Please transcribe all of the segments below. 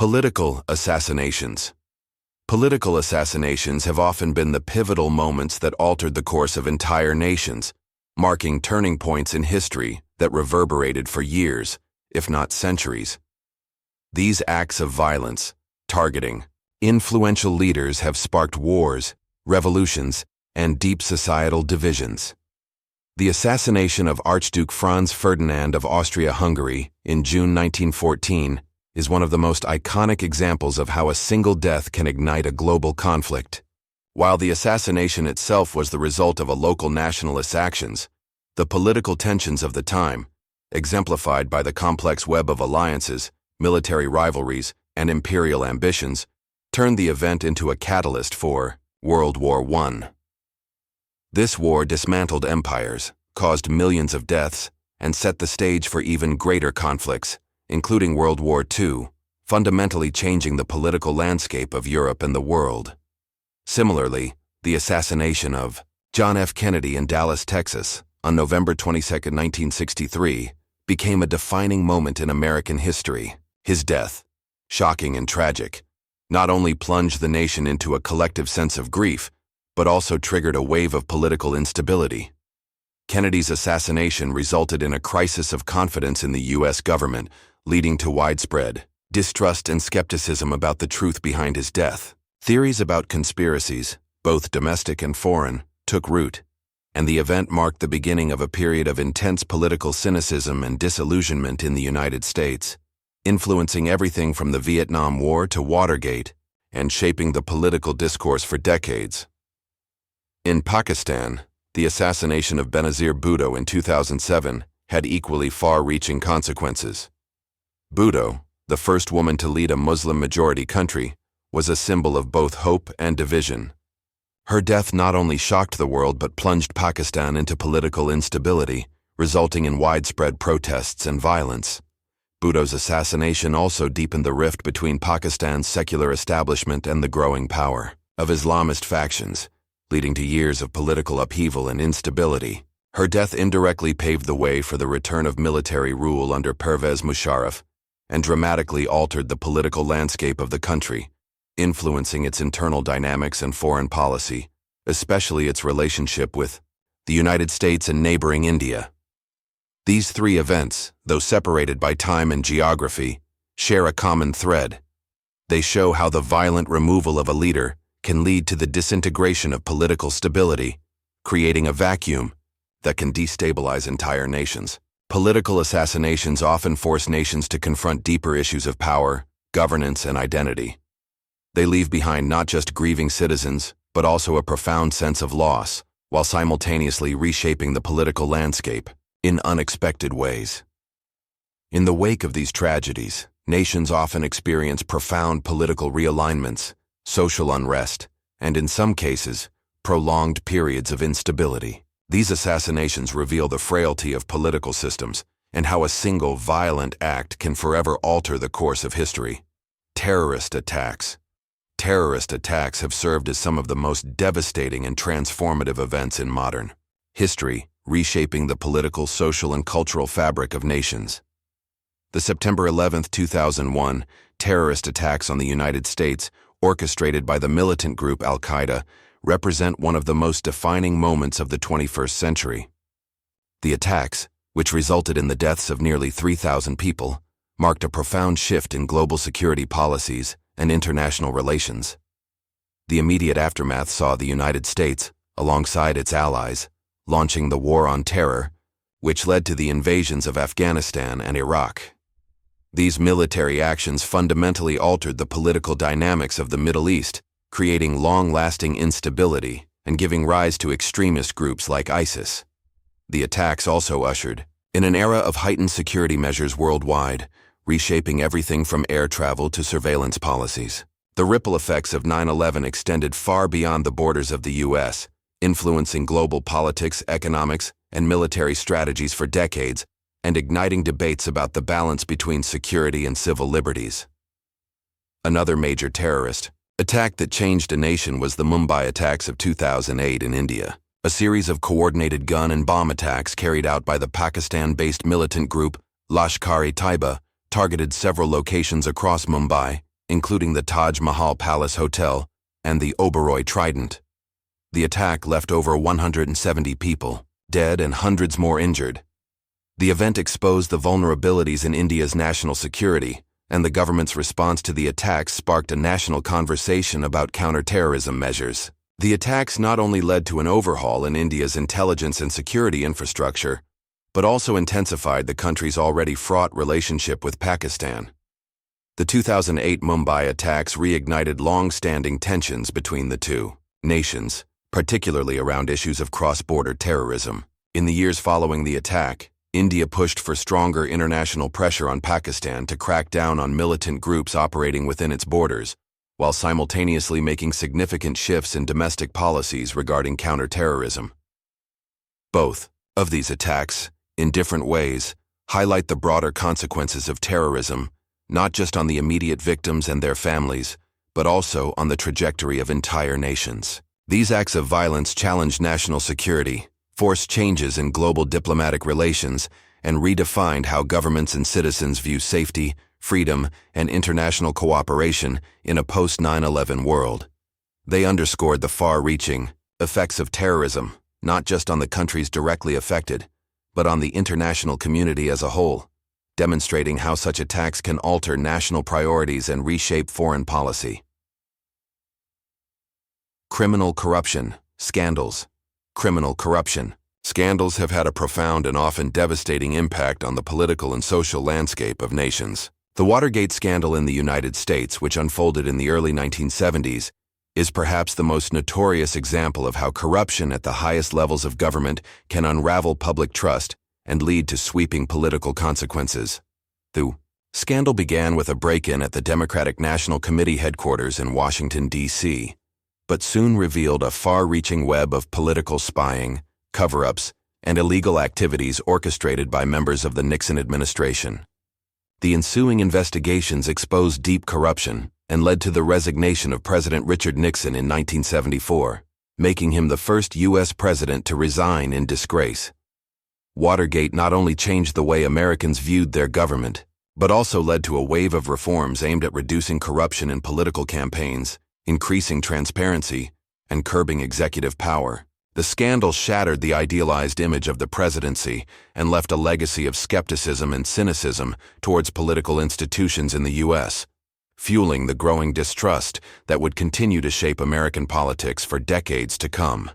Political assassinations. Political assassinations have often been the pivotal moments that altered the course of entire nations, marking turning points in history that reverberated for years, if not centuries. These acts of violence, targeting influential leaders, have sparked wars, revolutions, and deep societal divisions. The assassination of Archduke Franz Ferdinand of Austria-Hungary in June 1914 is one of the most iconic examples of how a single death can ignite a global conflict. While the assassination itself was the result of a local nationalist's actions, the political tensions of the time, exemplified by the complex web of alliances, military rivalries, and imperial ambitions, turned the event into a catalyst for World War I. This war dismantled empires, caused millions of deaths, and set the stage for even greater conflicts, including World War II, fundamentally changing the political landscape of Europe and the world. Similarly, the assassination of John F. Kennedy in Dallas, Texas, on November 22, 1963, became a defining moment in American history. His death, shocking and tragic, not only plunged the nation into a collective sense of grief, but also triggered a wave of political instability. Kennedy's assassination resulted in a crisis of confidence in the U.S. government, leading to widespread distrust and skepticism about the truth behind his death. Theories about conspiracies, both domestic and foreign, took root, and the event marked the beginning of a period of intense political cynicism and disillusionment in the United States, influencing everything from the Vietnam War to Watergate and shaping the political discourse for decades. In Pakistan, the assassination of Benazir Bhutto in 2007 had equally far-reaching consequences. Bhutto, the first woman to lead a Muslim-majority country, was a symbol of both hope and division. Her death not only shocked the world but plunged Pakistan into political instability, resulting in widespread protests and violence. Bhutto's assassination also deepened the rift between Pakistan's secular establishment and the growing power of Islamist factions, leading to years of political upheaval and instability. Her death indirectly paved the way for the return of military rule under Pervez Musharraf and dramatically altered the political landscape of the country, influencing its internal dynamics and foreign policy, especially its relationship with the United States and neighboring India. These three events, though separated by time and geography, share a common thread. They show how the violent removal of a leader can lead to the disintegration of political stability, creating a vacuum that can destabilize entire nations. Political assassinations often force nations to confront deeper issues of power, governance, and identity. They leave behind not just grieving citizens, but also a profound sense of loss, while simultaneously reshaping the political landscape in unexpected ways. In the wake of these tragedies, nations often experience profound political realignments, social unrest, and in some cases, prolonged periods of instability. These assassinations reveal the frailty of political systems and how a single violent act can forever alter the course of history. Terrorist attacks. Terrorist attacks have served as some of the most devastating and transformative events in modern history, reshaping the political, social, and cultural fabric of nations. The September 11, 2001, terrorist attacks on the United States, orchestrated by the militant group Al-Qaeda, represent one of the most defining moments of the 21st century. The attacks, which resulted in the deaths of nearly 3,000 people, marked a profound shift in global security policies and international relations. The immediate aftermath saw the United States, alongside its allies, launching the War on Terror, which led to the invasions of Afghanistan and Iraq. These military actions fundamentally altered the political dynamics of the Middle East, creating long-lasting instability and giving rise to extremist groups like ISIS. The attacks also ushered in an era of heightened security measures worldwide, reshaping everything from air travel to surveillance policies. The ripple effects of 9/11 extended far beyond the borders of the U.S., influencing global politics, economics, and military strategies for decades, and igniting debates about the balance between security and civil liberties. Another major terrorist attack that changed a nation was the Mumbai attacks of 2008 in India, a series of coordinated gun and bomb attacks carried out by the Pakistan-based militant group Lashkar-e-Taiba targeted several locations across Mumbai, including the Taj Mahal Palace Hotel and the Oberoi Trident. The attack left over 170 people dead and hundreds more injured. The event exposed the vulnerabilities in India's national security, and the government's response to the attacks sparked a national conversation about counterterrorism measures. The attacks not only led to an overhaul in India's intelligence and security infrastructure, but also intensified the country's already fraught relationship with Pakistan. The 2008 Mumbai attacks reignited long-standing tensions between the two nations, particularly around issues of cross-border terrorism. In the years following the attack, India pushed for stronger international pressure on Pakistan to crack down on militant groups operating within its borders, while simultaneously making significant shifts in domestic policies regarding counterterrorism. Both of these attacks, in different ways, highlight the broader consequences of terrorism, not just on the immediate victims and their families, but also on the trajectory of entire nations. These acts of violence challenged national security, forced changes in global diplomatic relations, and redefined how governments and citizens view safety, freedom, and international cooperation in a post-9/11 world. They underscored the far-reaching effects of terrorism, not just on the countries directly affected, but on the international community as a whole, demonstrating how such attacks can alter national priorities and reshape foreign policy. Criminal corruption, scandals. Criminal corruption. Scandals have had a profound and often devastating impact on the political and social landscape of nations. The Watergate scandal in the United States, which unfolded in the early 1970s, is perhaps the most notorious example of how corruption at the highest levels of government can unravel public trust and lead to sweeping political consequences. The scandal began with a break-in at the Democratic National Committee headquarters in Washington, D.C., but soon revealed a far-reaching web of political spying, cover-ups, and illegal activities orchestrated by members of the Nixon administration. The ensuing investigations exposed deep corruption and led to the resignation of President Richard Nixon in 1974, making him the first U.S. president to resign in disgrace. Watergate not only changed the way Americans viewed their government, but also led to a wave of reforms aimed at reducing corruption in political campaigns, increasing transparency, and curbing executive power. The scandal shattered the idealized image of the presidency and left a legacy of skepticism and cynicism towards political institutions in the U.S., fueling the growing distrust that would continue to shape American politics for decades to come.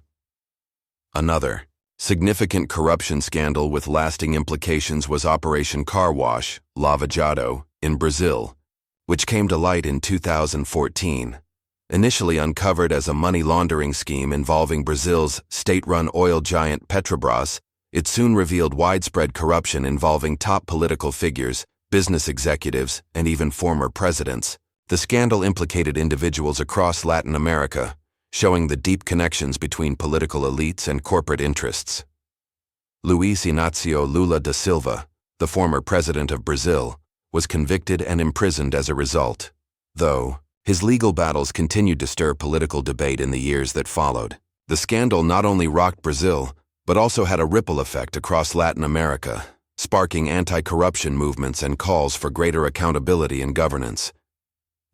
Another significant corruption scandal with lasting implications was Operation Car Wash, Lava Jato, in Brazil, which came to light in 2014. Initially uncovered as a money laundering scheme involving Brazil's state-run oil giant Petrobras, it soon revealed widespread corruption involving top political figures, business executives, and even former presidents. The scandal implicated individuals across Latin America, showing the deep connections between political elites and corporate interests. Luiz Inácio Lula da Silva, the former president of Brazil, was convicted and imprisoned as a result, though his legal battles continued to stir political debate in the years that followed. The scandal not only rocked Brazil, but also had a ripple effect across Latin America, sparking anti-corruption movements and calls for greater accountability and governance.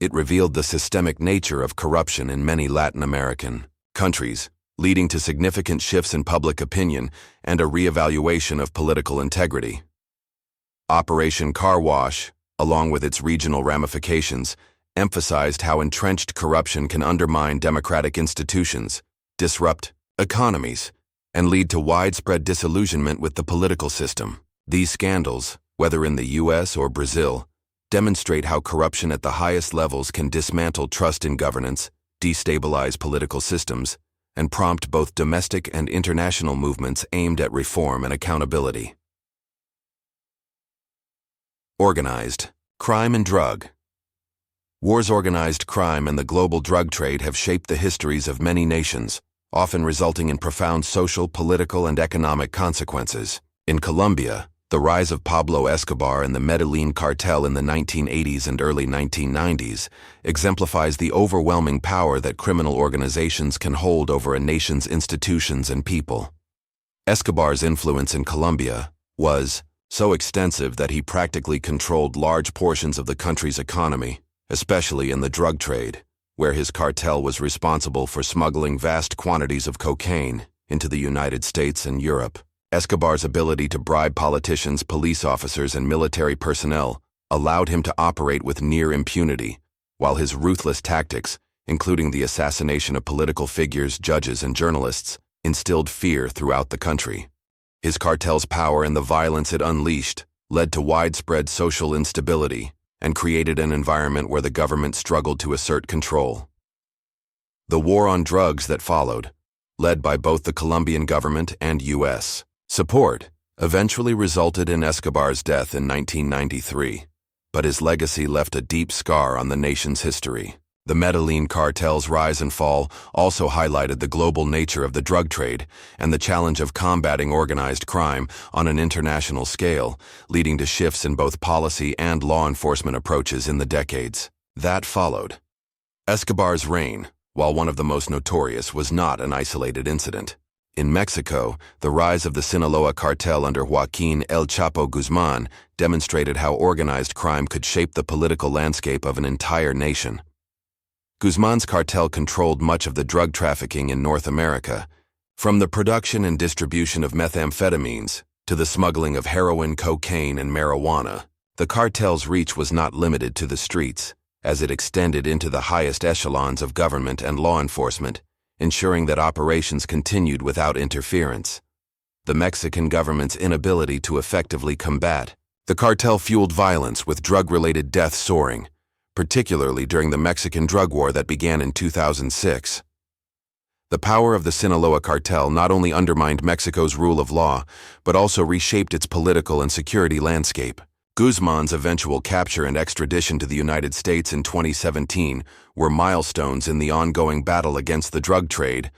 It revealed the systemic nature of corruption in many Latin American countries, leading to significant shifts in public opinion and a reevaluation of political integrity. Operation Car Wash, along with its regional ramifications, emphasized how entrenched corruption can undermine democratic institutions, disrupt economies, and lead to widespread disillusionment with the political system. These scandals, whether in the U.S. or Brazil, demonstrate how corruption at the highest levels can dismantle trust in governance, destabilize political systems, and prompt both domestic and international movements aimed at reform and accountability. Organized crime and drug. Wars, organized crime, and the global drug trade have shaped the histories of many nations, often resulting in profound social, political, and economic consequences. In Colombia, the rise of Pablo Escobar and the Medellin cartel in the 1980s and early 1990s exemplifies the overwhelming power that criminal organizations can hold over a nation's institutions and people. Escobar's influence in Colombia was so extensive that he practically controlled large portions of the country's economy, especially in the drug trade, where his cartel was responsible for smuggling vast quantities of cocaine into the United States and Europe. Escobar's ability to bribe politicians, police officers, and military personnel allowed him to operate with near impunity, while his ruthless tactics, including the assassination of political figures, judges, and journalists, instilled fear throughout the country. His cartel's power and the violence it unleashed led to widespread social instability and created an environment where the government struggled to assert control. The war on drugs that followed, led by both the Colombian government and U.S. support, eventually resulted in Escobar's death in 1993, but his legacy left a deep scar on the nation's history. The Medellin cartel's rise and fall also highlighted the global nature of the drug trade and the challenge of combating organized crime on an international scale, leading to shifts in both policy and law enforcement approaches in the decades that followed. Escobar's reign, while one of the most notorious, was not an isolated incident. In Mexico, the rise of the Sinaloa cartel under Joaquín El Chapo Guzmán demonstrated how organized crime could shape the political landscape of an entire nation. Guzmán's cartel controlled much of the drug trafficking in North America, from the production and distribution of methamphetamines to the smuggling of heroin, cocaine, and marijuana. The cartel's reach was not limited to the streets, as it extended into the highest echelons of government and law enforcement, ensuring that operations continued without interference. The Mexican government's inability to effectively combat the cartel fueled violence, with drug-related deaths soaring, particularly during the Mexican drug war that began in 2006. The power of the Sinaloa cartel not only undermined Mexico's rule of law, but also reshaped its political and security landscape. Guzmán's eventual capture and extradition to the United States in 2017 were milestones in the ongoing battle against the drug trade,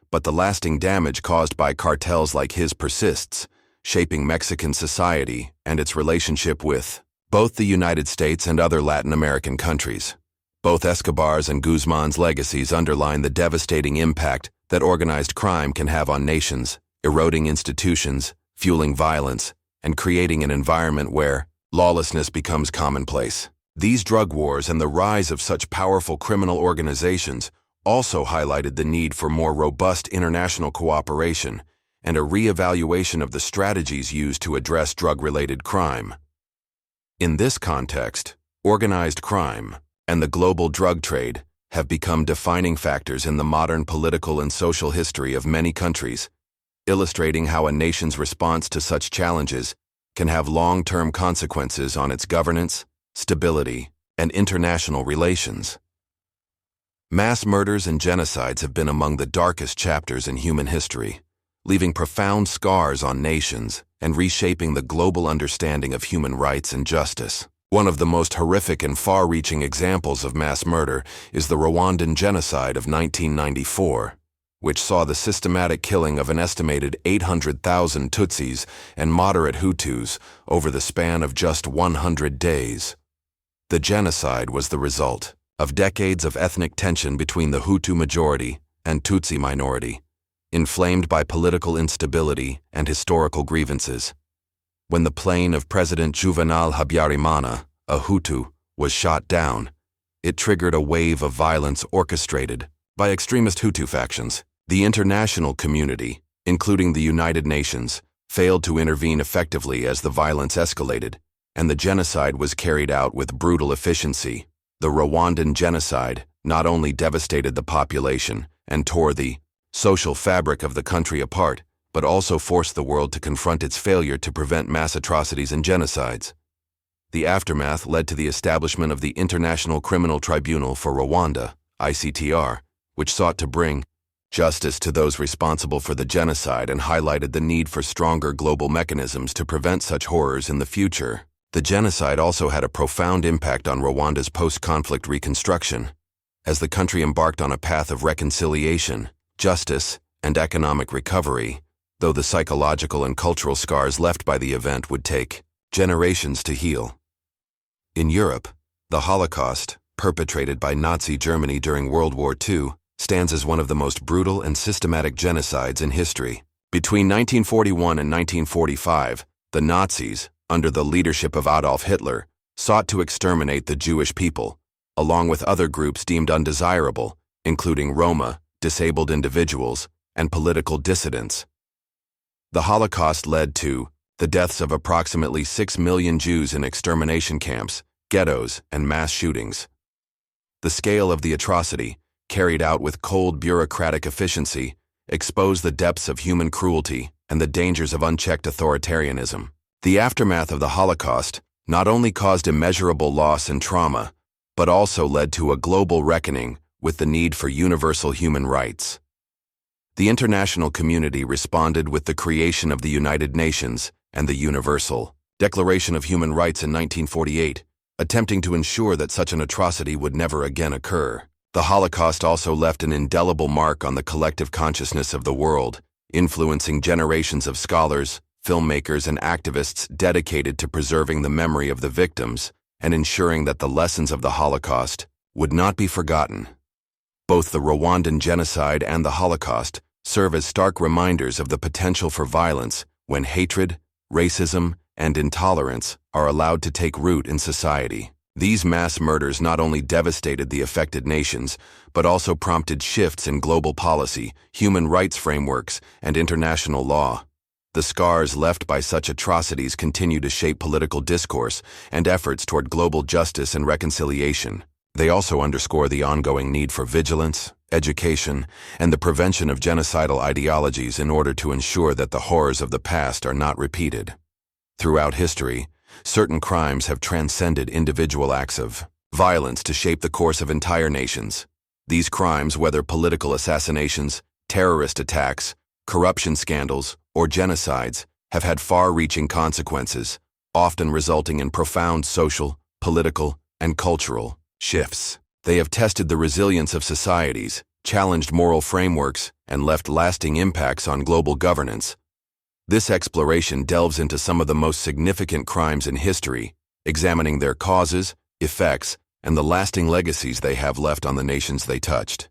but the lasting damage caused by cartels like his persists, shaping Mexican society and its relationship with both the United States and other Latin American countries. Both Escobar's and Guzmán's legacies underline the devastating impact that organized crime can have on nations, eroding institutions, fueling violence, and creating an environment where lawlessness becomes commonplace. These drug wars and the rise of such powerful criminal organizations also highlighted the need for more robust international cooperation and a re-evaluation of the strategies used to address drug-related crime. In this context, organized crime and the global drug trade have become defining factors in the modern political and social history of many countries, illustrating how a nation's response to such challenges can have long-term consequences on its governance, stability, and international relations. Mass murders and genocides have been among the darkest chapters in human history, leaving profound scars on nations and reshaping the global understanding of human rights and justice. One of the most horrific and far-reaching examples of mass murder is the Rwandan genocide of 1994, which saw the systematic killing of an estimated 800,000 Tutsis and moderate Hutus over the span of just 100 days. The genocide was the result of decades of ethnic tension between the Hutu majority and Tutsi minority, inflamed by political instability and historical grievances. When the plane of President Juvenal Habyarimana, a Hutu, was shot down, it triggered a wave of violence orchestrated by extremist Hutu factions. The international community, including the United Nations, failed to intervene effectively as the violence escalated, and the genocide was carried out with brutal efficiency. The Rwandan genocide not only devastated the population and tore the social fabric of the country apart, but also forced the world to confront its failure to prevent mass atrocities and genocides. The aftermath led to the establishment of the International Criminal Tribunal for Rwanda, ICTR, which sought to bring justice to those responsible for the genocide and highlighted the need for stronger global mechanisms to prevent such horrors in the future. The genocide also had a profound impact on Rwanda's post-conflict reconstruction, as the country embarked on a path of reconciliation, justice, and economic recovery, though the psychological and cultural scars left by the event would take generations to heal. In Europe, the Holocaust, perpetrated by Nazi Germany during World War II, stands as one of the most brutal and systematic genocides in history. Between 1941 and 1945, the Nazis, under the leadership of Adolf Hitler, sought to exterminate the Jewish people, along with other groups deemed undesirable, including Roma, disabled individuals, and political dissidents. The Holocaust led to the deaths of approximately 6 million Jews in extermination camps, ghettos, and mass shootings. The scale of the atrocity, carried out with cold bureaucratic efficiency, exposed the depths of human cruelty and the dangers of unchecked authoritarianism. The aftermath of the Holocaust not only caused immeasurable loss and trauma, but also led to a global reckoning with the need for universal human rights. The international community responded with the creation of the United Nations and the Universal Declaration of Human Rights in 1948, attempting to ensure that such an atrocity would never again occur. The Holocaust also left an indelible mark on the collective consciousness of the world, influencing generations of scholars, filmmakers, and activists dedicated to preserving the memory of the victims and ensuring that the lessons of the Holocaust would not be forgotten. Both the Rwandan genocide and the Holocaust serve as stark reminders of the potential for violence when hatred, racism, and intolerance are allowed to take root in society. These mass murders not only devastated the affected nations, but also prompted shifts in global policy, human rights frameworks, and international law. The scars left by such atrocities continue to shape political discourse and efforts toward global justice and reconciliation. They also underscore the ongoing need for vigilance, education, and the prevention of genocidal ideologies in order to ensure that the horrors of the past are not repeated. Throughout history, certain crimes have transcended individual acts of violence to shape the course of entire nations. These crimes, whether political assassinations, terrorist attacks, corruption scandals, or genocides, have had far-reaching consequences, often resulting in profound social, political, and cultural shifts. They have tested the resilience of societies, challenged moral frameworks, and left lasting impacts on global governance. This exploration delves into some of the most significant crimes in history, examining their causes, effects, and the lasting legacies they have left on the nations they touched.